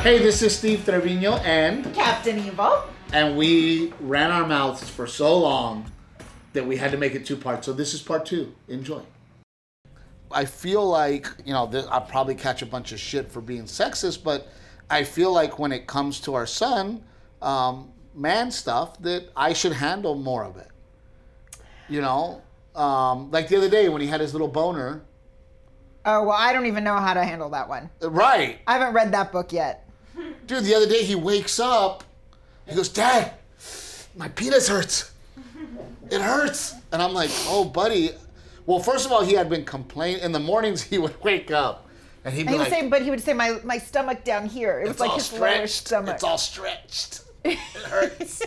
Hey, this is Steve Treviño and Captain Evil. And we ran our mouths for so long that we had to make it 2 parts. So this is part 2. Enjoy. I feel like, I'll probably catch a bunch of shit for being sexist, but I feel like when it comes to our son, man stuff, that I should handle more of it. Like the other day when he had his little boner. Oh, well, I don't even know how to handle that one. Right. I haven't read that book yet. Dude, the other day he wakes up, he goes, Dad, my penis hurts. It hurts. And I'm like, oh, buddy. Well, first of all, he had been complaining. In the mornings, he would wake up and he'd be like... He would say, my stomach down here. It was like his lower stomach. It's all stretched. It hurts.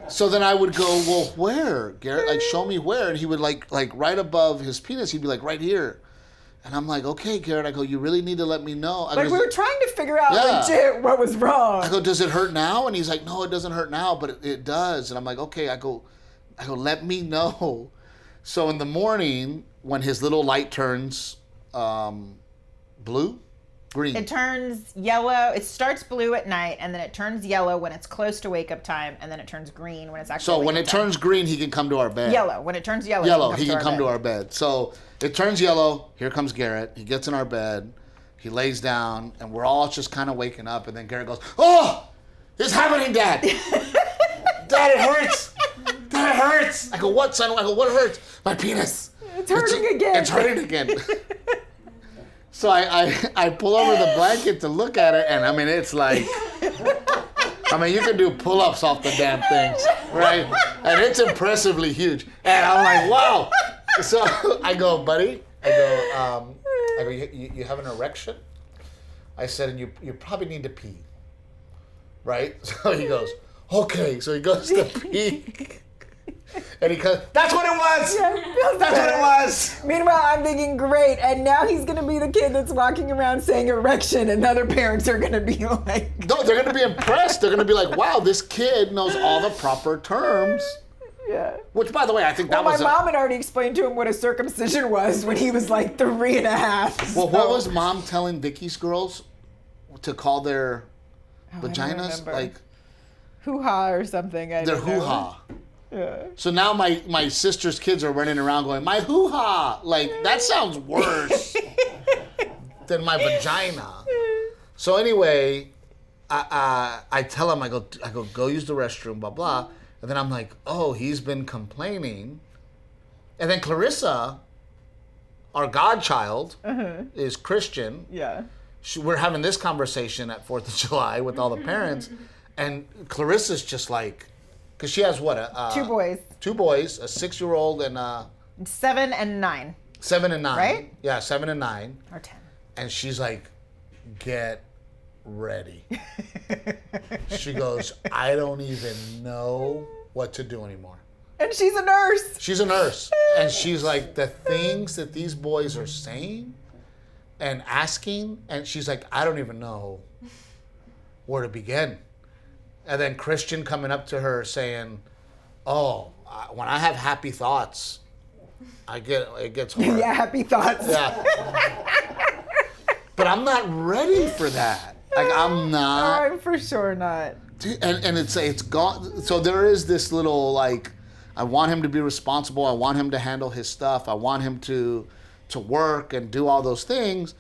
So then I would go, well, where, Garrett? Like, show me where. And he would like right above his penis, he'd be like, right here. And I'm like, okay, Garrett. I go, you really need to let me know. We were trying to figure out legit what was wrong. I go, does it hurt now? And he's like, no, it doesn't hurt now, but it does. And I'm like, okay. I go, let me know. So in the morning, when his little light turns blue, green. It turns yellow. It starts blue at night, and then it turns yellow when it's close to wake up time, and then it turns green when it's actually So when it turns green, he can come to our bed. Yellow. When it turns yellow, he can come to our bed. So it turns yellow. Here comes Garrett. He gets in our bed. He lays down, and we're all just kind of waking up. And then Garrett goes, "Oh, it's happening, Dad! Dad, it hurts! Dad, it hurts!" I go, "What, son?" I go, "What hurts?" My penis. It's hurting again. It's hurting again. So I pull over the blanket to look at it, and I mean, it's like, you can do pull-ups off the damn things, right? And it's impressively huge. And I'm like, wow. So I go, buddy, you have an erection? I said, and you probably need to pee, right? So he goes, okay. So he goes to pee. And he goes, that's what it was! Yeah, that's what it was! Meanwhile, I'm thinking, great, and now he's going to be the kid that's walking around saying erection, and other parents are going to be like... No, they're going to be impressed. They're going to be like, wow, this kid knows all the proper terms. Yeah. Which, by the way, I think that was... my mom had already explained to him what a circumcision was when he was like 3.5. Well, what was Mom telling Vicky's girls to call their vaginas? Like... Hoo-ha or something. Their hoo-ha. Yeah. So now my sister's kids are running around going, my hoo-ha! Like, that sounds worse than my vagina. So anyway, I tell him, I go use the restroom, blah, blah. And then I'm like, oh, he's been complaining. And then Clarissa, our godchild, is Christian. Yeah. We're having this conversation at 4th of July with all the parents. And Clarissa's just like, because she has what? 2 boys. 2 boys, a 6-year-old and 7 and 9. 7 and 9. Right? Yeah, 7 and 9. Or 10. And she's like, get ready. She goes, I don't even know what to do anymore. And she's a nurse. She's a nurse. And she's like, the things that these boys are saying and asking, and she's like, I don't even know where to begin. And then Christian coming up to her saying, oh, when I have happy thoughts, it gets hard. Yeah, happy thoughts. Yeah. But I'm not ready for that. Like, I'm not. I'm for sure not. And it's gone. So there is this little, like, I want him to be responsible. I want him to handle his stuff. I want him to work and do all those things.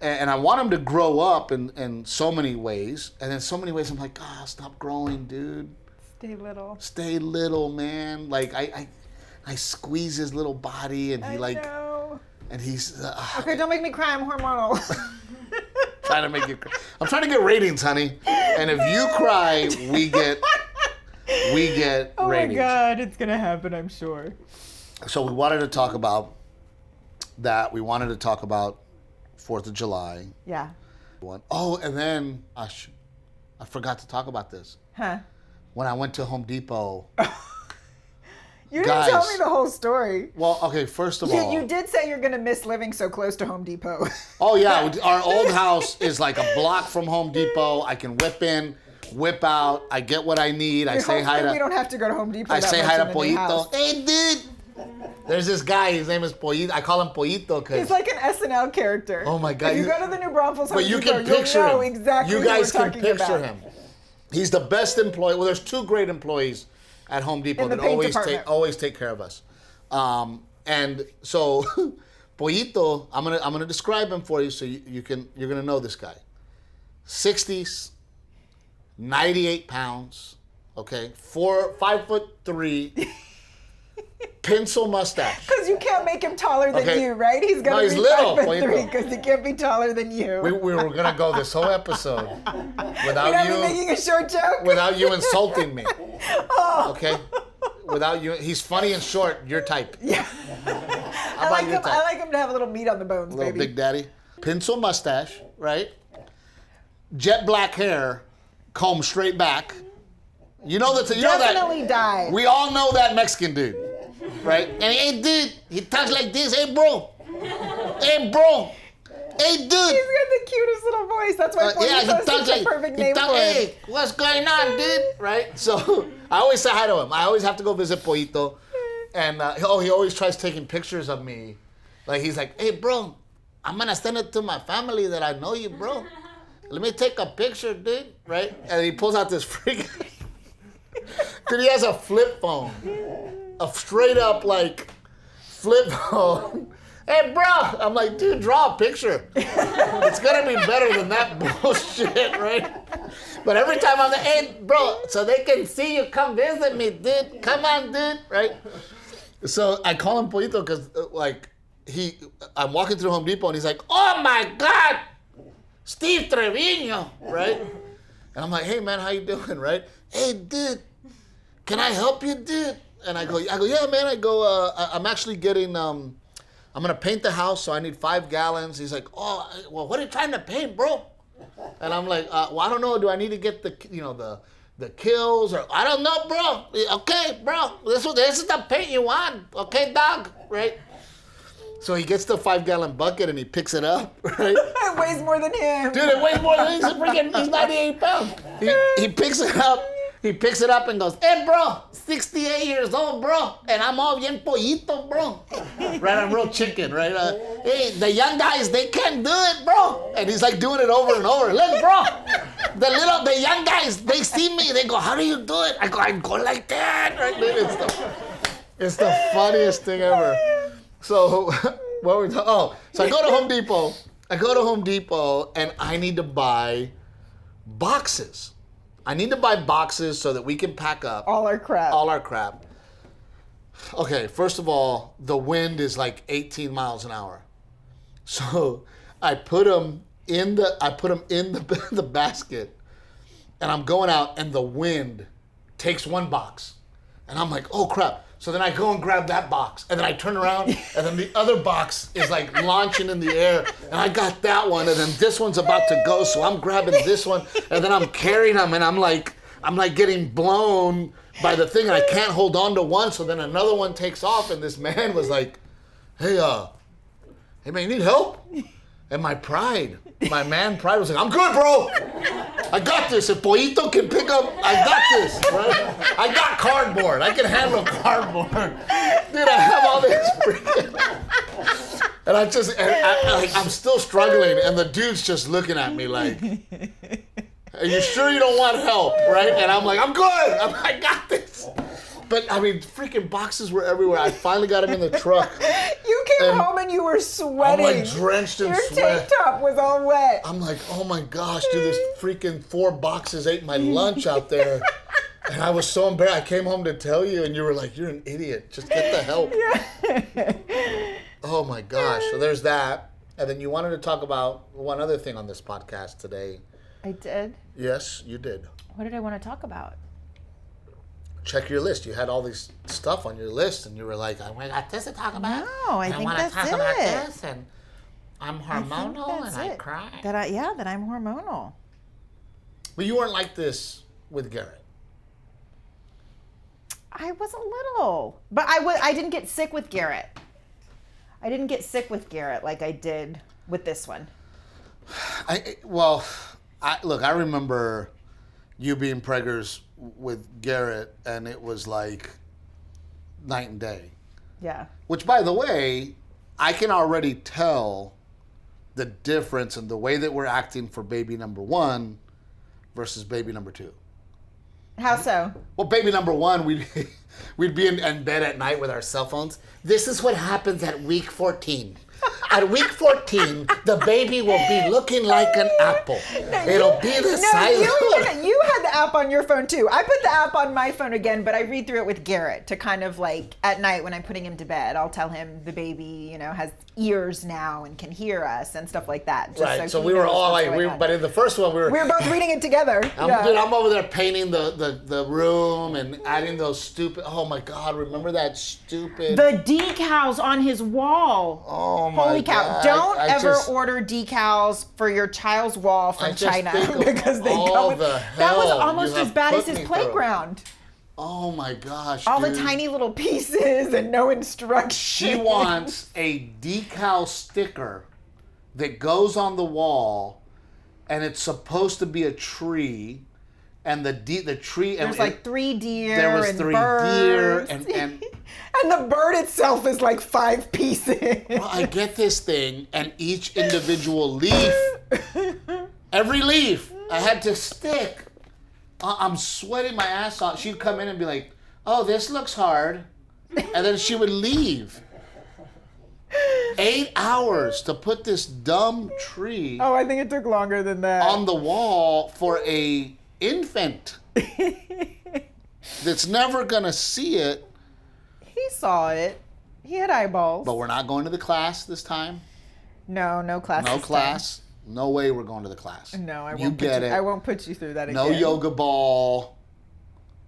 And I want him to grow up in so many ways. And in so many ways, I'm like, stop growing, dude. Stay little, man. Like, I squeeze his little body, and he know. And he's... okay, don't make me cry. I'm hormonal. Trying to make you cry. I'm trying to get ratings, honey. And if you cry, we get ratings. Oh, my God. It's going to happen, I'm sure. So we wanted to talk about that. We wanted to talk about 4th of July. Yeah. Oh, and then I forgot to talk about this. Huh? When I went to Home Depot. You didn't tell me the whole story. Well, okay, first of all. You did say you're going to miss living so close to Home Depot. Oh, yeah. Our old house is like a block from Home Depot. I can whip in, whip out. I get what I need. I say hi to... We don't have to go to Home Depot. I say hi to Pollito. Hey, dude. There's this guy. His name is Pollito. I call him Pollito because He's like an SNL character. Oh my God! If you go to the New Braunfels Home but you Depot, can picture you'll know him. exactly You guys who we're can talking picture about. him. He's the best employee. Well, there's 2 great employees at Home Depot In the that paint always take care of us. And so Pollito, I'm gonna describe him for you so you're gonna know this guy. 60s, 98 pounds, okay, 5'3", pencil mustache. Because you can't make him taller than Okay. you, right? He's gonna No, he's be little, 5'3" because he can't be taller than you. We were gonna go this whole episode without You're not making a short joke? without you insulting me. Okay? Without you, he's funny and short. Your type. Yeah. How about your type? I like him to have a little meat on the bones, Little baby. Big Daddy. Pencil mustache, right? Jet black hair, combed straight back. You know that. Definitely dyed. We all know that Mexican dude, right? And hey, dude, he talks like this. Hey, bro. Hey, bro. Hey, dude. He's got the cutest little voice. That's why Yeah, he Pollito's talks such like, a perfect name for him. hey, what's going on, dude? Right? So I always say hi to him. I always have to go visit Pollito. And he always tries taking pictures of me. Like, he's like, hey, bro, I'm going to send it to my family that I know you, bro. Let me take a picture, dude. Right? And he pulls out this freaking... Dude, he has a flip phone. A straight up, like, flip phone. Hey, bro. I'm like, dude, draw a picture. It's going to be better than that bullshit, right? But every time I'm like, hey, bro, so they can see you, come visit me, dude. Come on, dude, right? So I call him Pollito because, I'm walking through Home Depot and he's like, oh my God, Steve Trevino, right? And I'm like, hey, man, how you doing, right? Hey, dude, can I help you, dude? And I go, yeah, man. I go, I'm actually getting, I'm going to paint the house, so I need 5 gallons. He's like, oh, well, what are you trying to paint, bro? And I'm like, well, I don't know. Do I need to get the kills or I don't know, bro. Okay, bro. This is the paint you want. Okay, dog. Right? So he gets the 5-gallon bucket and he picks it up, right? It weighs more than him. Dude, it weighs more than he's 98 pounds. He picks it up. He picks it up and goes, hey, bro, 68 years old, bro, and I'm all bien pollito, bro. Right, I'm real chicken, right? Hey, the young guys, they can't do it, bro. And he's like doing it over and over. Look, bro, the young guys, they see me, they go, how do you do it? I go like that. Right? It's the funniest thing ever. So, what were we talking? Oh, so I go to Home Depot and I need to buy boxes. I need to buy boxes so that we can pack up All our crap. Okay, first of all, the wind is like 18 miles an hour. So I put them in the basket and I'm going out and the wind takes one box. And I'm like, oh crap. So then I go and grab that box and then I turn around and then the other box is like launching in the air and I got that one and then this one's about to go. So I'm grabbing this one and then I'm carrying them and I'm like getting blown by the thing and I can't hold on to one. So then another one takes off and this man was like, hey man, you need help? And my man pride was like, I'm good, bro. I got this. If Pollito can pick up, I got this, right? I got cardboard. I can handle cardboard. Dude, I have all this freaking... And I'm still struggling, and the dude's just looking at me like, are you sure you don't want help, right? And I'm like, I'm good. I got this. But, I mean, freaking boxes were everywhere. I finally got them in the truck. You came home and you were sweating. I'm like drenched in sweat. Your tank top was all wet. I'm like, oh my gosh, dude, this freaking 4 boxes ate my lunch out there. And I was so embarrassed. I came home to tell you, and you were like, you're an idiot. Just get the help. Yeah. Oh my gosh. So there's that. And then you wanted to talk about one other thing on this podcast today. I did? Yes, you did. What did I want to talk about? Check your list. You had all this stuff on your list, and you were like, I got this to talk about. No, I think that's it. I want to talk about this, and I'm hormonal, and I cry. That I'm hormonal. But you weren't like this with Garrett. I was a little. But I didn't get sick with Garrett. I didn't get sick with Garrett like I did with this one. I remember you being preggers with Garrett, and it was like night and day. Yeah. Which, by the way, I can already tell the difference in the way that we're acting for baby number 1 versus baby number 2. How so? Well, baby number 1, we'd be in bed at night with our cell phones. This is what happens at week 14. At week 14, the baby will be looking like an apple. It'll be the size of... You had the app on your phone too. I put the app on my phone again, but I read through it with Garrett to kind of like, at night when I'm putting him to bed, I'll tell him the baby, has ears now and can hear us and stuff like that. Right, so we were all like, but in the first one, we were both reading it together. I'm over there painting the room and adding those stupid, oh my God, remember that stupid... The decals on his wall. Oh my Holy cow. God. Don't ever order decals for your child's wall from China because they come with... That was almost as bad as his playground. Oh my gosh, all the tiny little pieces and no instructions. She wants a decal sticker that goes on the wall, and it's supposed to be a tree, and the tree... There's like 3 deer there was and 3 birds. deer, and and the bird itself is like 5 pieces. Well, I get this thing, and each individual leaf, every leaf, I had to stick. I'm sweating my ass off. She'd come in and be like, oh, this looks hard. And then she would leave. 8 hours to put this dumb tree... Oh, I think it took longer than that. ...on the wall for a infant that's never going to see it. He saw it. He had eyeballs. But we're not going to the class this time. No class. No class. No way we're going to the class. No, I won't. You get it. I won't put you through that again. No yoga ball.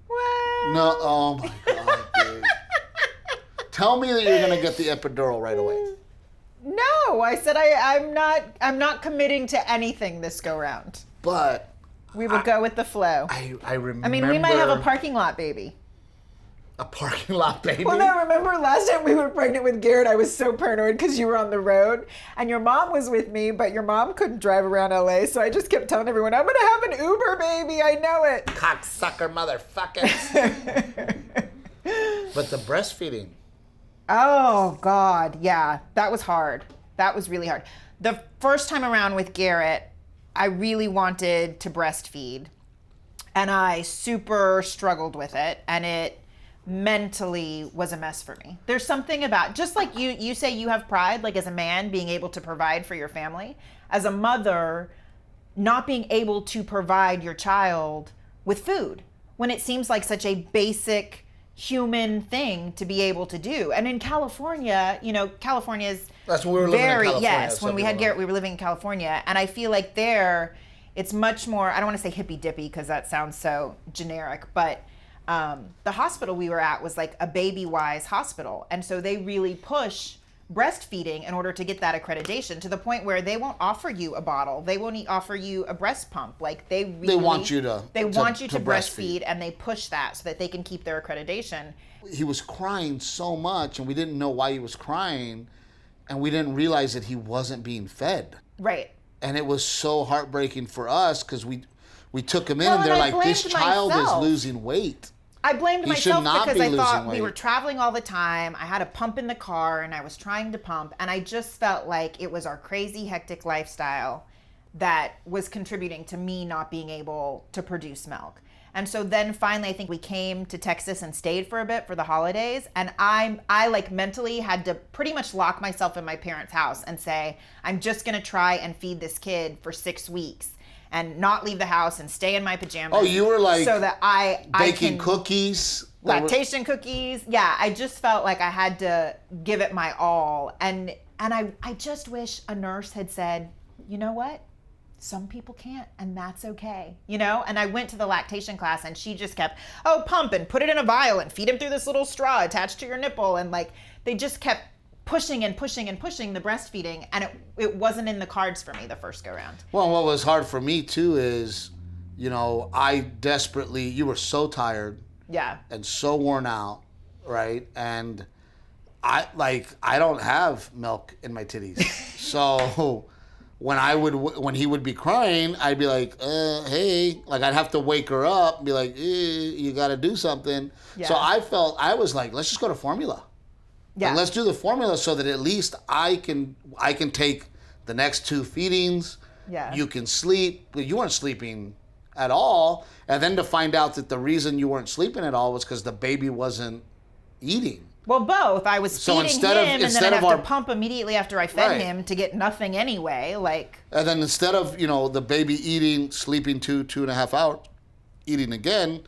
What? No. Oh my God, dude. Tell me that you're gonna get the epidural right away. No, I said I'm not committing to anything this go round. But we will go with the flow. I remember. I mean, we might have a parking lot baby. A parking lot baby? Well, no, remember last time we were pregnant with Garrett, I was so paranoid because you were on the road and your mom was with me, but your mom couldn't drive around LA, so I just kept telling everyone, I'm going to have an Uber baby, I know it. Cocksucker motherfuckers. But the breastfeeding. Oh, God, yeah, that was hard. That was really hard. The first time around with Garrett, I really wanted to breastfeed, and I super struggled with it, and it mentally was a mess for me. There's something about, just like you say you have pride, like as a man being able to provide for your family, as a mother not being able to provide your child with food when it seems like such a basic human thing to be able to do. And in California, California's that's when we were living in California. Yes, when we had Garrett, we were living in California, and I feel like there it's much more, I don't want to say hippy dippy because that sounds so generic, but the hospital we were at was like a baby-wise hospital. And so they really push breastfeeding in order to get that accreditation to the point where they won't offer you a bottle. They won't offer you a breast pump. Like they want you to breastfeed, and they push that so that they can keep their accreditation. He was crying so much, and we didn't know why he was crying, and we didn't realize that he wasn't being fed. Right. And it was so heartbreaking for us because we took him in, and they're like, this child is losing weight. I blamed myself because I thought weight. We were traveling all the time. I had a pump in the car and I was trying to pump, and I just felt like it was our crazy, hectic lifestyle that was contributing to me not being able to produce milk. And so then finally, I think we came to Texas and stayed for a bit for the holidays. And I like mentally had to pretty much lock myself in my parents' house and say, I'm just going to try and feed this kid for 6 weeks and not leave the house and stay in my pajamas. Oh, you were like so that I baking cookies, lactation cookies. Yeah, I just felt like I had to give it my all, and I just wish a nurse had said, you know what, some people can't, and that's okay, And I went to the lactation class, and she just kept, pump and put it in a vial and feed him through this little straw attached to your nipple, and like they just kept pushing and pushing and pushing the breastfeeding, and it wasn't in the cards for me the first go round. Well, what was hard for me too is, I desperately, you were so tired. Yeah. And so worn out, right? And I don't have milk in my titties. So when he would be crying, I'd be like, hey, like I'd have to wake her up and be like, you got to do something. Yeah. So I was like, let's just go to formula. Yeah. And let's do the formula so that at least I can take the next 2 feedings. Yeah. You can sleep, but you weren't sleeping at all. And then to find out that the reason you weren't sleeping at all was because the baby wasn't eating. Well, both. I was So feeding instead him, of- and then instead I'd of have our- to pump immediately after I fed Right. him to get nothing anyway. Like, And then instead of, the baby eating, sleeping 2.5 hours, eating again,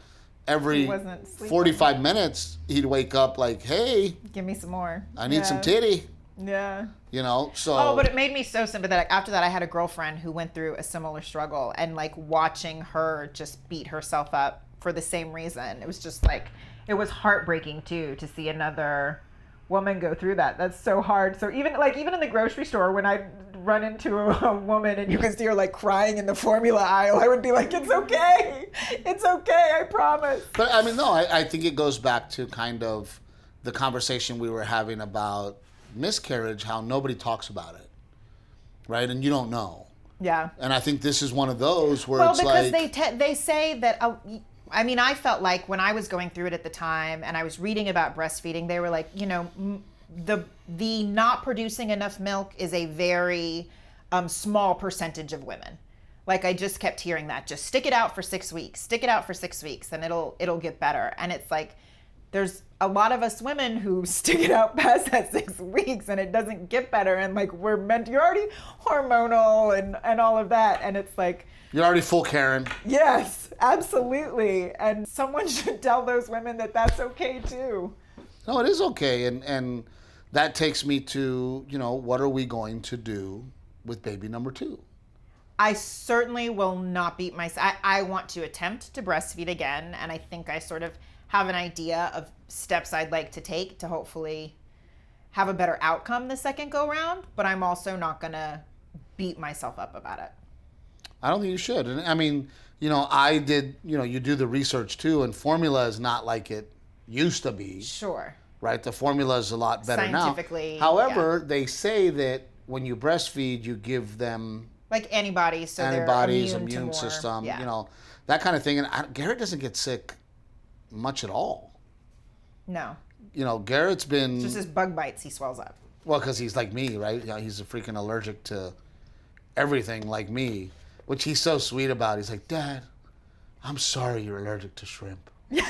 every He wasn't sleeping. 45 minutes, he'd wake up like, hey, give me some more. I need some titty, Yeah. so. Oh, but it made me so sympathetic. After that, I had a girlfriend who went through a similar struggle, and like watching her just beat herself up for the same reason. It was just like, it was heartbreaking too to see another woman go through that. That's so hard. So even in the grocery store, when I run into a woman and you can see her like crying in the formula aisle, I would be like, it's okay. It's okay. I promise. But I mean, no, I think it goes back to kind of the conversation we were having about miscarriage, how nobody talks about it, right? And you don't know. Yeah. And I think this is one of those where Well, it's because like... they say that, I mean, I felt like when I was going through it at the time and I was reading about breastfeeding, they were like, the not producing enough milk is a very small percentage of women. Like, I just kept hearing that. Just stick it out for 6 weeks. Stick it out for 6 weeks and it'll get better. And it's like, there's a lot of us women who stick it out past that 6 weeks and it doesn't get better. And like, you're already hormonal and all of that. And it's like, You're already full Karen. yes, absolutely. And someone should tell those women that that's okay too. No, it is okay. And that takes me to, what are we going to do with baby number 2? I certainly will not beat myself. I want to attempt to breastfeed again. And I think I sort of have an idea of steps I'd like to take to hopefully have a better outcome the second go round. But I'm also not going to beat myself up about it. I don't think you should. And I mean, I did, you do the research too, and formula is not like it used to be. Sure. Right? The formula is a lot better now. Scientifically, However, they say that when you breastfeed, you give them like antibodies, so antibodies, they're immune immune to more, system, yeah. That kind of thing. And Garrett doesn't get sick much at all. No. Garrett's been... It's just his bug bites, he swells up. Well, because he's like me, right? He's a freaking allergic to everything like me, which he's so sweet about. He's like, Dad, I'm sorry you're allergic to shrimp. I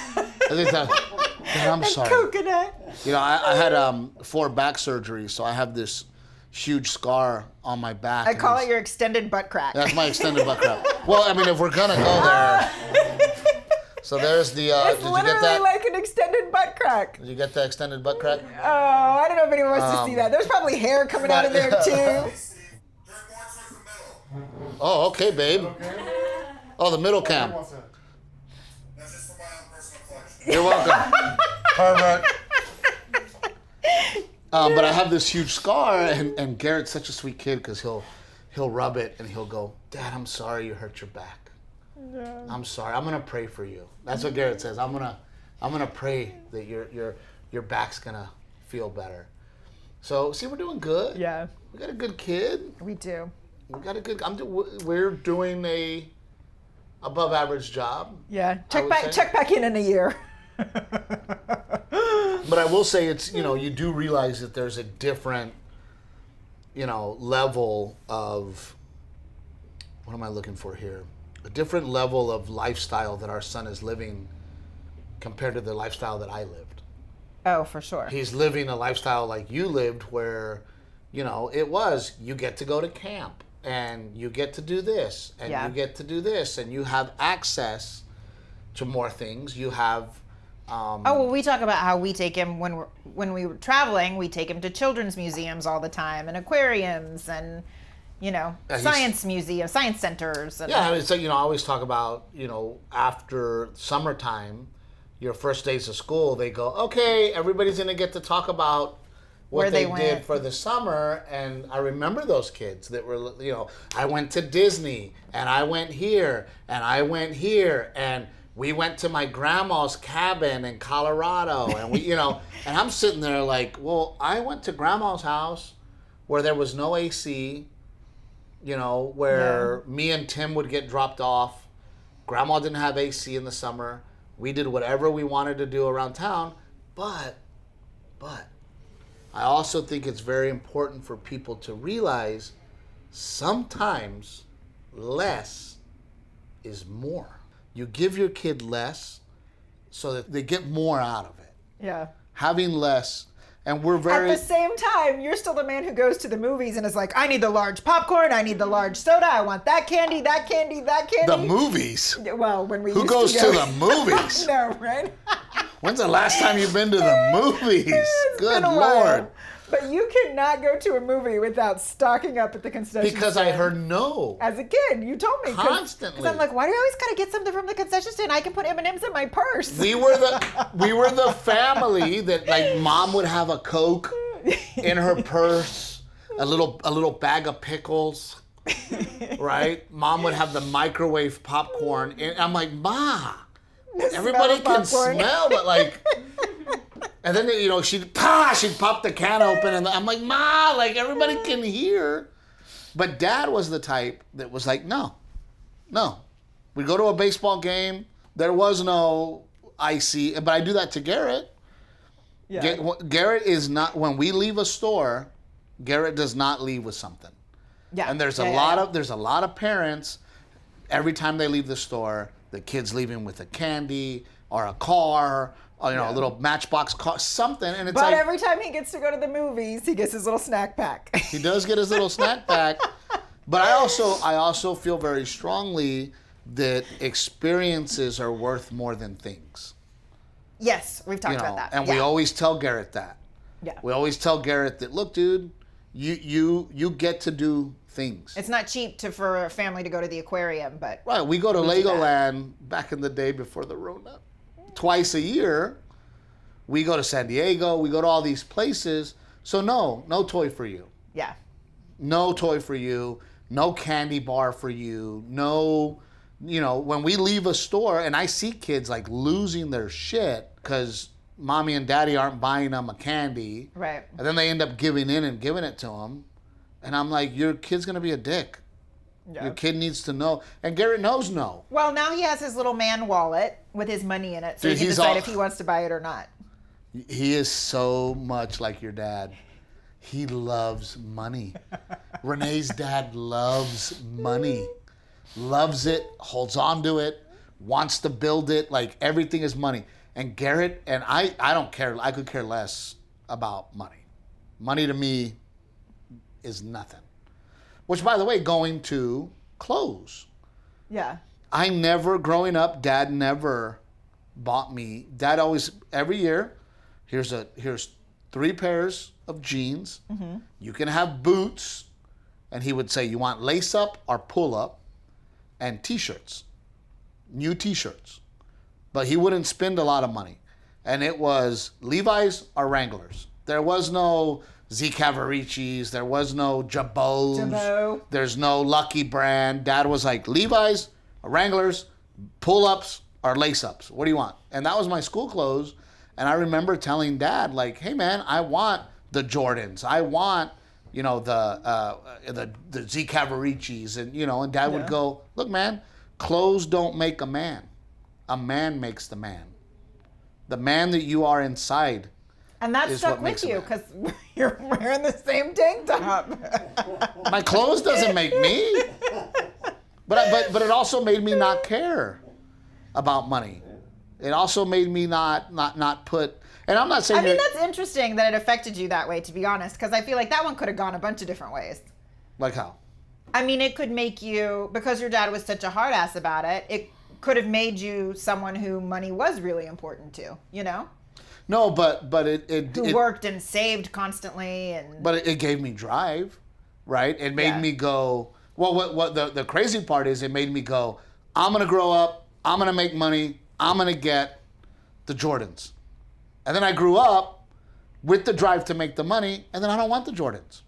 think Dad, I'm sorry. Coconut. I had 4 back surgeries, so I have this huge scar on my back. I call it your extended butt crack. That's my extended butt crack. Well, I mean, if we're gonna go there, so there's the. It's Did you literally get that? like an extended butt crack. Did you get the extended butt crack? Oh, I don't know if anyone wants to see that. There's probably hair coming out of there too. Oh, okay, babe. Oh, the middle cam. That's just for my own personal collection. You're welcome. Pervert. But I have this huge scar, and Garrett's such a sweet kid because he'll rub it and he'll go, Dad, I'm sorry you hurt your back. Yeah. I'm sorry. I'm gonna pray for you. That's what Garrett says. I'm gonna pray that your back's gonna feel better. So see, we're doing good. Yeah. We got a good kid. We do. We got a good. We're doing a above average job. Yeah. I would say. Check back in a year. But I will say it's, you do realize that there's a different, level of, what am I looking for here? A different level of lifestyle that our son is living compared to the lifestyle that I lived. Oh, for sure. He's living a lifestyle like you lived where, it was, you get to go to camp and you get to do this and Yeah. you get to do this and you have access to more things. You have... Oh, well, we talk about how we take him when we were traveling. We take him to children's museums all the time and aquariums and, science museums, science centers. And, yeah, it's like, I always talk about, after summertime, your first days of school, they go, okay, everybody's going to get to talk about what Where they they did went. for the summer. And I remember those kids that were, I went to Disney and I went here and I went here and we went to my grandma's cabin in Colorado and we, and I'm sitting there like, well, I went to grandma's house where there was no AC, where me and Tim would get dropped off. Grandma didn't have AC in the summer. We did whatever we wanted to do around town, but I also think it's very important for people to realize sometimes less is more. You give your kid less so that they get more out of it. Yeah. Having less, and we're very... At the same time, you're still the man who goes to the movies and is like, I need the large popcorn, I need the large soda, I want that candy, that candy, that candy. The movies? Well, when we Who used goes to to go. the movies? I know, right? When's the last time you've been to the movies? It's Good been a Lord. while. But you cannot go to a movie without stocking up at the concession Because stand. I heard no. As a kid, you told me. Constantly. Because I'm like, why do I always gotta get something from the concession stand? I can put M&Ms in my purse. We were the family that, like, mom would have a Coke in her purse, a little bag of pickles, right? Mom would have the microwave popcorn, and I'm like, Ma, everybody can smell, but like, and then she'd pop the can open, and I'm like, Ma, like everybody can hear. But Dad was the type that was like, no. We'd go to a baseball game. There was no icy, but I do that to Garrett. Yeah. Garrett is not, when we leave a store, Garrett does not leave with something. Yeah. And there's a lot of parents, every time they leave the store, the kid's leaving with a candy or a car, or, a little Matchbox car, something, and it's But like, every time he gets to go to the movies, he gets his little snack pack. he does get his little snack pack. But I also feel very strongly that experiences are worth more than things. Yes, we've talked about that. And yeah. we always tell Garrett that. Yeah. We always tell Garrett that, look, dude, you get to do things. It's not cheap for a family to go to the aquarium, but Right. We go to we do that. Legoland back in the day before the Rona. Twice a year. We go to San Diego. We go to all these places. So no toy for you. yeah. No toy for you. No candy bar for you. No, when we leave a store and I see kids like losing their shit because mommy and daddy aren't buying them a candy. Right. And then they end up giving in and giving it to them. And I'm like, your kid's going to be a dick. Yeah. Your kid needs to know. And Garrett knows no. Well, now he has his little man wallet with his money in it, so Dude, he can he's decide all- if he wants to buy it or not. He is so much like your dad. He loves money. Renee's dad loves money. Loves it, holds on to it, wants to build it. Like, everything is money. And Garrett, and I don't care. I could care less about money. Money to me is nothing. Which, by the way, going to clothes. Yeah. I never, growing up, Dad never bought me. Dad always, every year, here's 3 pairs of jeans. Mm-hmm. You can have boots. And he would say, you want lace up or pull up, and t-shirts, new t-shirts. But he wouldn't spend a lot of money. And it was Levi's or Wranglers. There was no Z Cavaricis. There was no Jabos. There's no Lucky Brand. Dad was like, Levi's, Wranglers, pull-ups, or lace-ups. What do you want? And that was my school clothes. And I remember telling Dad, like, hey, man, I want the Jordans. I want, the Z Cavaricis. And Dad would go, look, man, clothes don't make a man. A man makes the man. The man that you are inside. And that is stuck what makes with a you man. because you're wearing the same tank top. My clothes doesn't make me. But it also made me not care about money. It also made me not put. And I'm not saying. I mean, that's interesting that it affected you that way, to be honest, because I feel like that one could have gone a bunch of different ways. Like how? I mean, it could make you, because your dad was such a hard ass about it, it could have made you someone who money was really important to, No, but it Who worked and saved constantly and. But it gave me drive, right? It made Yeah. me go. Well, what the crazy part is, it made me go, I'm gonna grow up, I'm gonna make money, I'm gonna get the Jordans. And then I grew up with the drive to make the money, and then I don't want the Jordans.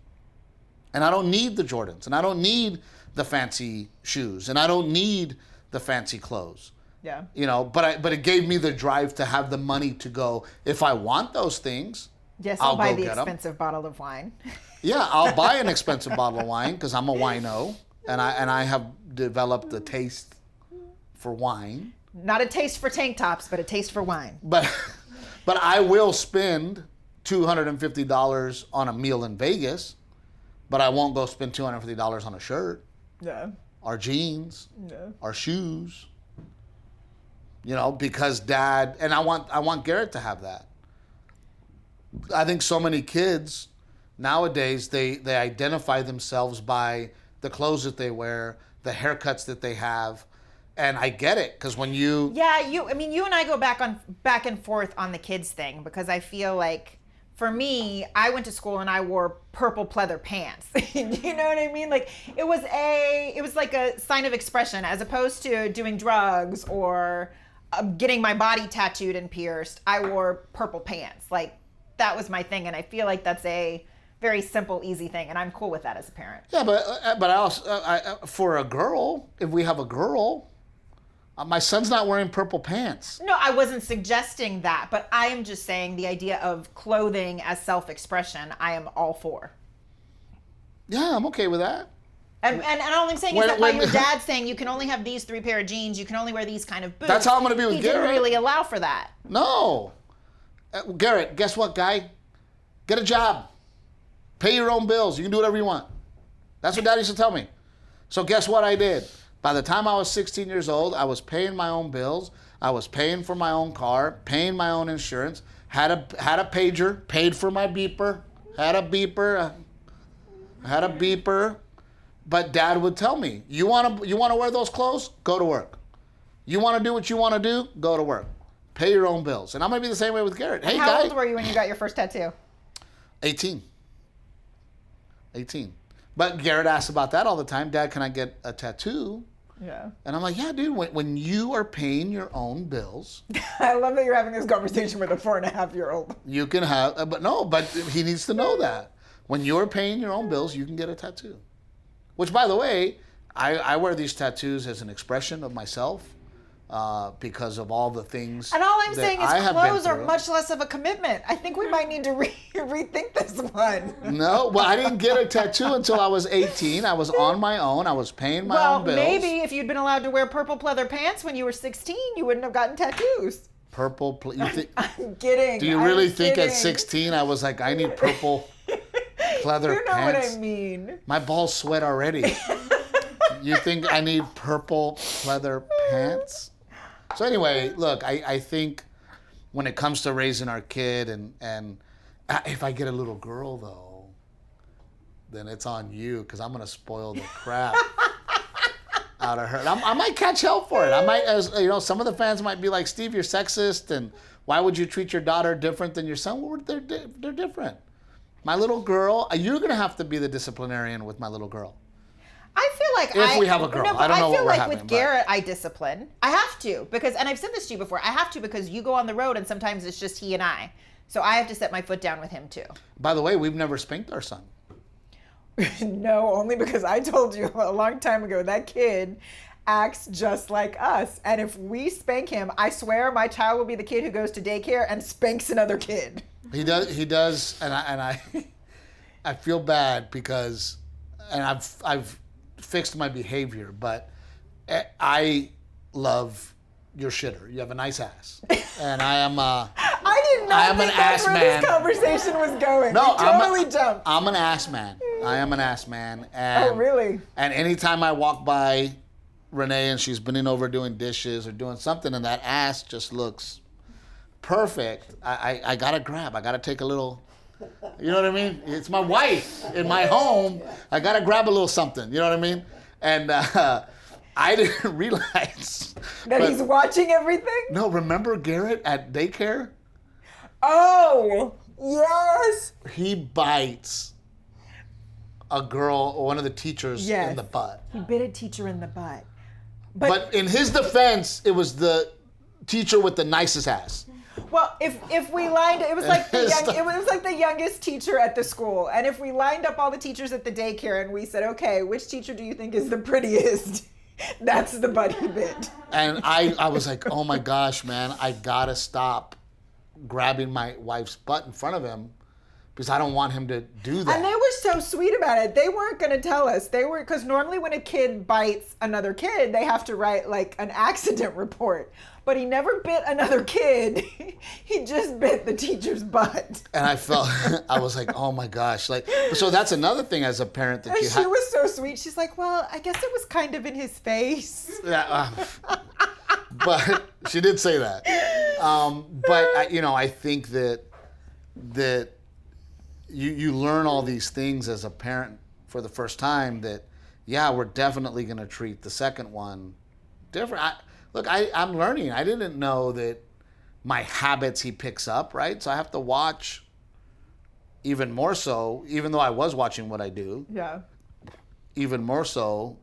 And I don't need the Jordans, and I don't need the fancy shoes, and I don't need the fancy clothes. Yeah. But it gave me the drive to have the money to go, if I want those things, Yes, I'll buy go the get 'em. expensive bottle of wine. Yeah, I'll buy an expensive bottle of wine because I'm a wino, and I have developed a taste for wine. Not a taste for tank tops, but a taste for wine. But I will spend $250 on a meal in Vegas, but I won't go spend $250 on a shirt, Yeah. or jeans, Yeah. or shoes. You know, because Dad, and I want Garrett to have that. I think so many kids nowadays, they identify themselves by the clothes that they wear, the haircuts that they have. And I get it, because when you... Yeah, you and I go back and forth on the kids thing, because I feel like, for me, I went to school and I wore purple pleather pants. You know what I mean? Like, it was like a sign of expression, as opposed to doing drugs or getting my body tattooed and pierced. I wore purple pants. Like, that was my thing, and I feel like that's a very simple, easy thing, and I'm cool with that as a parent. Yeah, but I also, for a girl, if we have a girl, my son's not wearing purple pants. No, I wasn't suggesting that, but I am just saying the idea of clothing as self-expression, I am all for. Yeah, I'm okay with that. And all I'm saying is that while your dad's saying you can only have these 3 pair of jeans, you can only wear these kind of boots. That's how I'm going to be with he Garrett. He didn't really allow for that. No. Garrett, guess what, guy? Get a job. Pay your own bills. You can do whatever you want. That's what Dad used to tell me. So guess what I did? By the time I was 16 years old, I was paying my own bills. I was paying for my own car, paying my own insurance, had a pager, paid for my beeper, had a beeper. But Dad would tell me, you want to wear those clothes? Go to work. You want to do what you want to do? Go to work. Pay your own bills. And I'm going to be the same way with Garrett. Hey, How old were you when you got your first tattoo? 18. But Garrett asks about that all the time. Dad, can I get a tattoo? Yeah. And I'm like, yeah, dude, when you are paying your own bills. I love that you're having this conversation with a 4.5-year-old. You can have, but he needs to know that. When you're paying your own bills, you can get a tattoo. Which, by the way, I wear these tattoos as an expression of myself. Because of all the things. And all I'm saying is clothes are through. much less of a commitment. I think we might need to rethink this one. No, well, I didn't get a tattoo until I was 18. I was on my own. I was paying my own bills. Well, maybe if you'd been allowed to wear purple pleather pants when you were 16, you wouldn't have gotten tattoos. Purple, I'm kidding. Do you really think at 16 I was like, I need purple pleather pants? You know what I mean. My balls sweat already. You think I need purple pleather pants? So anyway, look, I think when it comes to raising our kid, and if I get a little girl, though, then it's on you, because I'm going to spoil the crap out of her. And I might catch hell for it. I might, some of the fans might be like, Steve, you're sexist, and why would you treat your daughter different than your son? Well, they're different. My little girl, you're going to have to be the disciplinarian with my little girl. I feel like if we have a girl. No, I don't know what we're having. I feel like with Garrett, I discipline. I have to, because, and I've said this to you before, I have to, because you go on the road and sometimes it's just he and I. So I have to set my foot down with him too. By the way, we've never spanked our son. No, only because I told you a long time ago, that kid acts just like us. And if we spank him, I swear my child will be the kid who goes to daycare and spanks another kid. He does, and I I feel bad because, and I've fixed my behavior, but I love your shitter. You have a nice ass, and I am. I did not think that's where this conversation was going. No, jumped. I'm an ass man. I am an ass man. And, oh, really? And anytime I walk by Renae and she's bending over doing dishes or doing something, and that ass just looks perfect, I gotta grab. I gotta take a little. You know what I mean? It's my wife in my home. I gotta grab a little something. You know what I mean? And I didn't realize that he's watching everything. No, remember Garrett at daycare? Oh, yes. He bites a girl, one of the teachers, in the butt. He bit a teacher in the butt. But in his defense, it was the teacher with the nicest ass. Well, if we lined it was like it was like the youngest teacher at the school, and if we lined up all the teachers at the daycare and we said, okay, which teacher do you think is the prettiest? That's the butt he bit. And I was like, oh my gosh, man, I gotta stop grabbing my wife's butt in front of him, because I don't want him to do that. And they were so sweet about it. They weren't going to tell us. Because normally when a kid bites another kid, they have to write like an accident report. But he never bit another kid. He just bit the teacher's butt. And I was like, oh my gosh. Like, so that's another thing as a parent that And you she was so sweet. She's like, well, I guess it was kind of in his face. Yeah, but she did say that. But I think that you learn all these things as a parent for the first time that, yeah, we're definitely going to treat the second one different. I'm learning. I didn't know that my habits he picks up, right? So I have to watch even more so, even though I was watching what I do. Yeah. Even more so,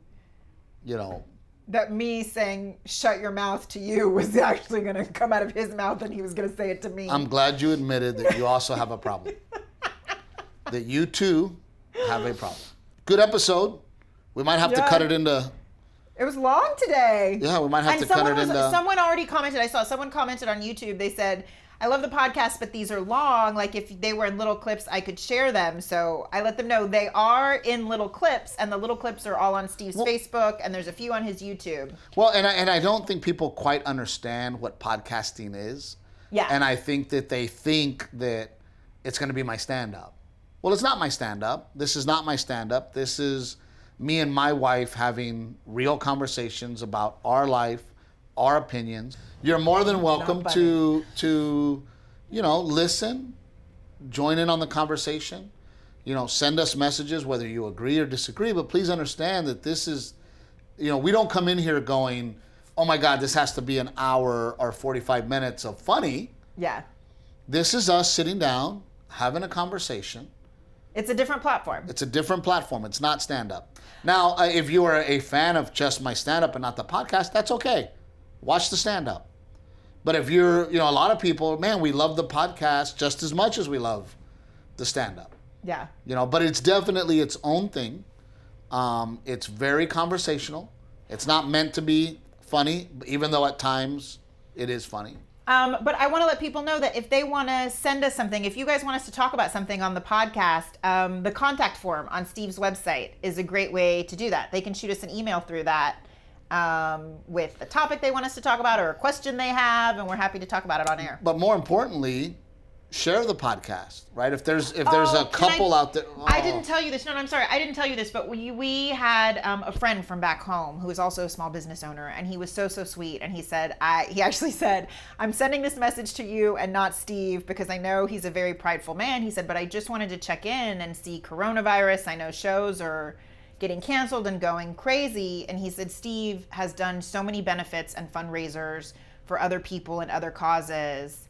That me saying, shut your mouth to you was actually going to come out of his mouth and he was going to say it to me. I'm glad you admitted that you also have a problem. That you too have a problem. Good episode. We might have to cut it into... It was long today. Yeah, we might have to cut it into... Someone already commented. I saw someone commented on YouTube. They said, I love the podcast, but these are long. Like if they were in little clips, I could share them. So I let them know they are in little clips, and the little clips are all on Steve's Facebook, and there's a few on his YouTube. Well, and I don't think people quite understand what podcasting is. Yeah. And I think that they think that it's going to be my stand-up. Well, it's not my stand-up. This is not my stand-up. This is me and my wife having real conversations about our life, our opinions. You're more than welcome to listen, join in on the conversation. Send us messages whether you agree or disagree, but please understand that this is, we don't come in here going, oh my God, this has to be an hour or 45 minutes of funny. Yeah. This is us sitting down, having a conversation. It's a different platform. It's a different platform. It's not stand-up. Now, if you are a fan of just my stand-up and not the podcast, that's okay. Watch the stand-up. But if you're, a lot of people, man, we love the podcast just as much as we love the stand-up. Yeah. But it's definitely its own thing. It's very conversational. It's not meant to be funny, even though at times it is funny. But I want to let people know that if they want to send us something, if you guys want us to talk about something on the podcast, the contact form on Steve's website is a great way to do that. They can shoot us an email through that with a topic they want us to talk about or a question they have, and we're happy to talk about it on air. But more importantly, share the podcast, right? If there's a couple out there. Oh. I didn't tell you this. No, I'm sorry. I didn't tell you this, but we had a friend from back home who is also a small business owner, and he was so sweet. And he said, he actually said, I'm sending this message to you and not Steve because I know he's a very prideful man. He said, but I just wanted to check in and see coronavirus. I know shows are getting canceled and going crazy. And he said, Steve has done so many benefits and fundraisers for other people and other causes.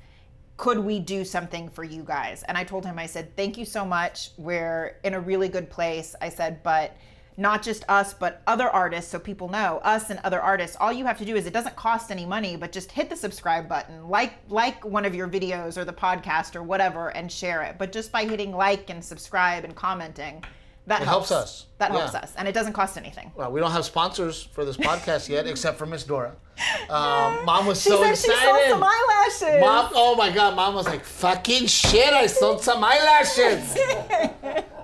Could we do something for you guys? And I told him, I said, thank you so much. We're in a really good place. I said, but not just us, but other artists, so people know, us and other artists, all you have to do is, it doesn't cost any money, but just hit the subscribe button, like one of your videos or the podcast or whatever, and share it. But just by hitting like and subscribe and commenting, that helps us. That helps us, and it doesn't cost anything. Well, we don't have sponsors for this podcast yet, except for Miss Dora. Mom was so excited. She sold some eyelashes. Mom, oh my God, Mom was like, fucking shit, I sold some eyelashes.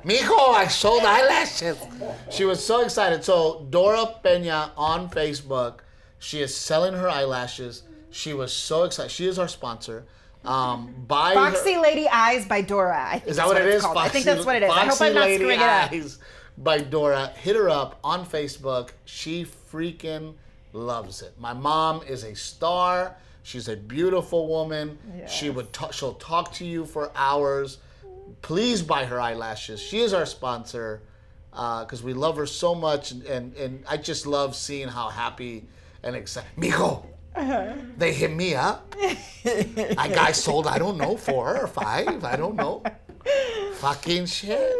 Mijo, I sold eyelashes. She was so excited. So Dora Peña on Facebook, she is selling her eyelashes. She was so excited. She is our sponsor. Foxy Lady Eyes by Dora. I think is that what it is? Called. I think that's what it is. I hope I'm not screwing it up. Eyes by Dora. Hit her up on Facebook. She freaking loves it. My mom is a star. She's a beautiful woman. Yes. She'll talk to you for hours. Please buy her eyelashes. She is our sponsor because we love her so much, and I just love seeing how happy and excited. Mijo. They hit me up. I sold, I don't know, 4 or 5. I don't know. Fucking shit.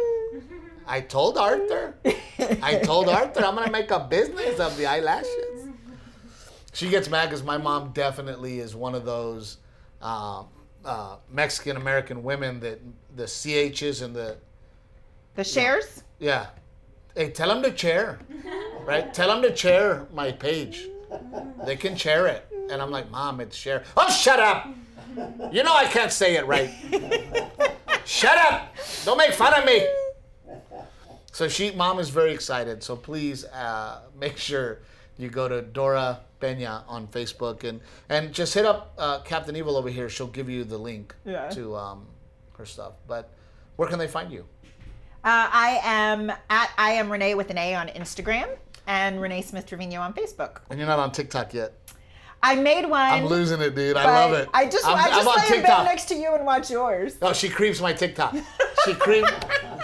I told Arthur I'm going to make a business of the eyelashes. She gets mad because my mom definitely is one of those Mexican-American women that the CHs and the shares? Yeah. Hey, tell them to chair. Right? Tell them to chair my page. They can share it. And I'm like, Mom, it's share. Oh, shut up. You know I can't say it right. Shut up! Don't make fun of me. So mom is very excited. So please make sure you go to Dora Pena on Facebook and just hit up Captain Evil over here. She'll give you the link to her stuff. But where can they find you? I am Renae with an A on Instagram and Renae Smith Trevino on Facebook. And you're not on TikTok yet. I made one. I'm losing it, dude. I love it. I just lay in bed next to you and watch yours. Oh, she creeps my TikTok. She creeps.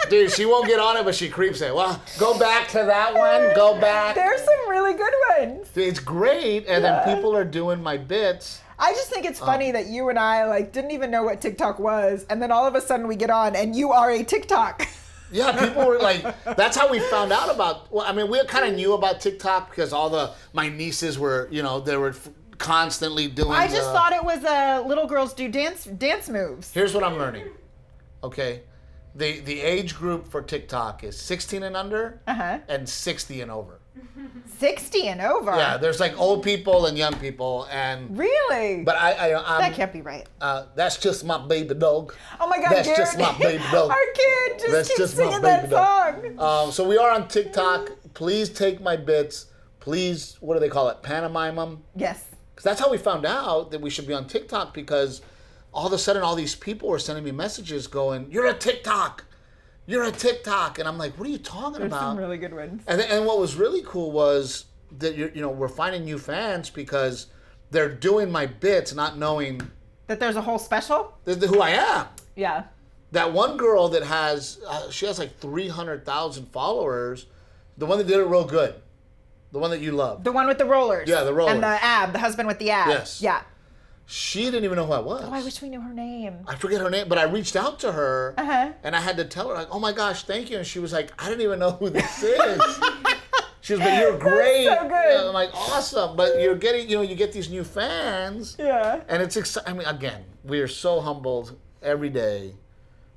Dude, she won't get on it, but she creeps it. Well, go back to that one. Go back. There's some really good ones. It's great, and then people are doing my bits. I just think it's funny that you and I didn't even know what TikTok was, and then all of a sudden we get on, and you are a TikTok. Yeah, people were like, that's how we found out about. Well, I mean, we kind of knew about TikTok because my nieces were, they were constantly doing. I just thought it was little girls do dance moves. Here's what I'm learning. Okay, the age group for TikTok is 16 and under and 60 and over. 60 and over. Yeah, there's old people and young people and. Really? But that can't be right. That's just my baby dog. Oh my God, that's Garrett. just my baby dog. Our kid keeps singing that song. So we are on TikTok. Please take my bits. Please, what do they call it? Pantomime them. Yes. Because that's how we found out that we should be on TikTok, because all of a sudden all these people were sending me messages going, "You're a TikTok. You're a TikTok." And I'm like, what are you talking about? There's some really good ones. And what was really cool was that we're finding new fans because they're doing my bits not knowing that there's a whole special? Who I am. Yeah. That one girl that has, she has 300,000 followers, the one that did it real good. The one that you love. The one with the rollers. Yeah, the rollers. And the husband with the ab. Yes. Yeah. She didn't even know who I was. Oh, I wish we knew her name. I forget her name, but I reached out to her, and I had to tell her, oh my gosh, thank you. And she was like, I didn't even know who this is. She was like, you're great. That's so good. I'm like, awesome. But you're getting, you get these new fans. Yeah. And it's exciting. I mean, again, we are so humbled every day.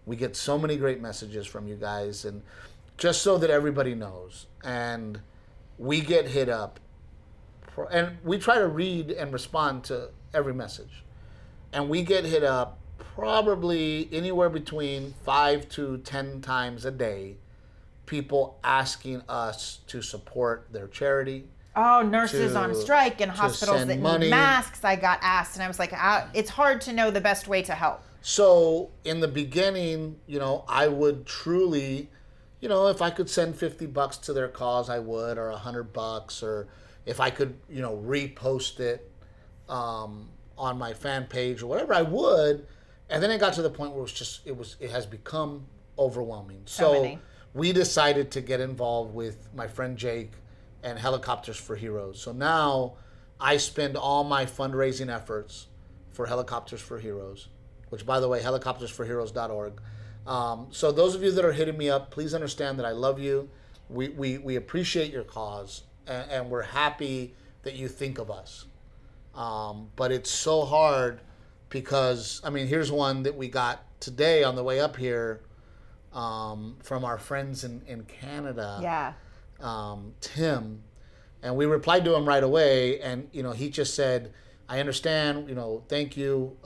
We get so many great messages from you guys, and just so that everybody knows. And we get hit up, and we try to read and respond to every message. And we get hit up probably anywhere between 5 to 10 times a day, people asking us to support their charity. Oh, nurses on strike and hospitals that need masks. I got asked, and I was like, it's hard to know the best way to help. So in the beginning, I would truly, if I could send $50 to their cause, I would, or $100, or if I could, repost it on my fan page or whatever, I would. And then it got to the point where it has become overwhelming. So we decided to get involved with my friend Jake and Helicopters for Heroes. So now I spend all my fundraising efforts for Helicopters for Heroes, which, by the way, helicoptersforheroes.org. So those of you that are hitting me up, please understand that I love you. We appreciate your cause, and we're happy that you think of us. But it's so hard because, here's one that we got today on the way up here from our friends in Canada. Yeah. Tim. And we replied to him right away, and, he just said, I understand, thank you.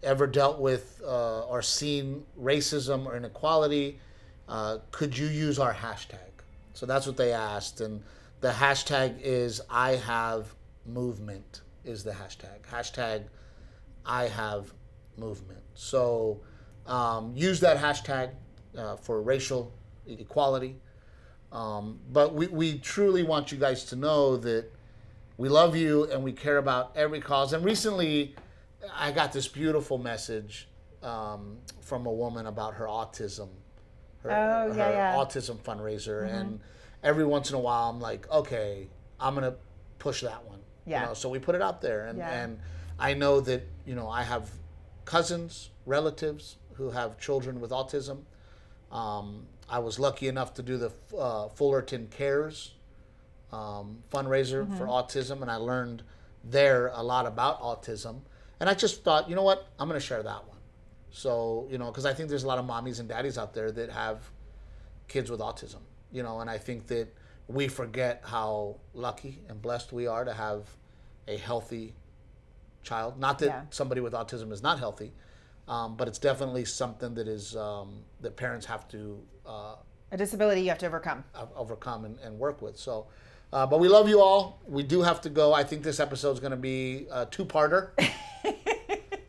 Ever dealt with or seen racism or inequality, could you use our hashtag? So that's what they asked, and the hashtag is I have movement is the hashtag. Hashtag I have movement. So use that hashtag for racial equality. But we truly want you guys to know that we love you and we care about every cause. And recently, I got this beautiful message from a woman about her autism, her autism fundraiser, and every once in a while I'm like, okay, I'm gonna push that one. Yeah. So we put it out there, and I know that I have cousins, relatives who have children with autism. I was lucky enough to do the Fullerton Cares fundraiser for autism, and I learned there a lot about autism. And I just thought, you know what, I'm going to share that one. So, because I think there's a lot of mommies and daddies out there that have kids with autism, and I think that we forget how lucky and blessed we are to have a healthy child. Not that somebody with autism is not healthy, But it's definitely something that is that parents have to A disability you have to overcome. overcome and work with. So, but we love you all. We do have to go. I think this episode is going to be a two-parter.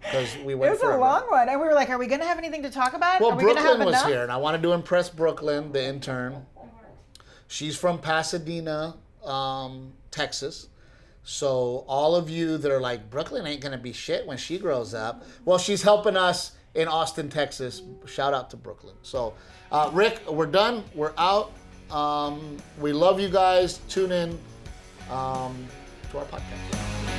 Because we went It was a long one, and we were like, "Are we going to have anything to talk about? Well, Are we gonna have Brooklyn was enough?" here, and I wanted to impress Brooklyn, the intern. She's from Pasadena, Texas. So all of you that are like, Brooklyn ain't gonna be shit when she grows up. Well, she's helping us in Austin, Texas. Shout out to Brooklyn. So, Rick, we're done. We're out. We love you guys. Tune in to our podcast.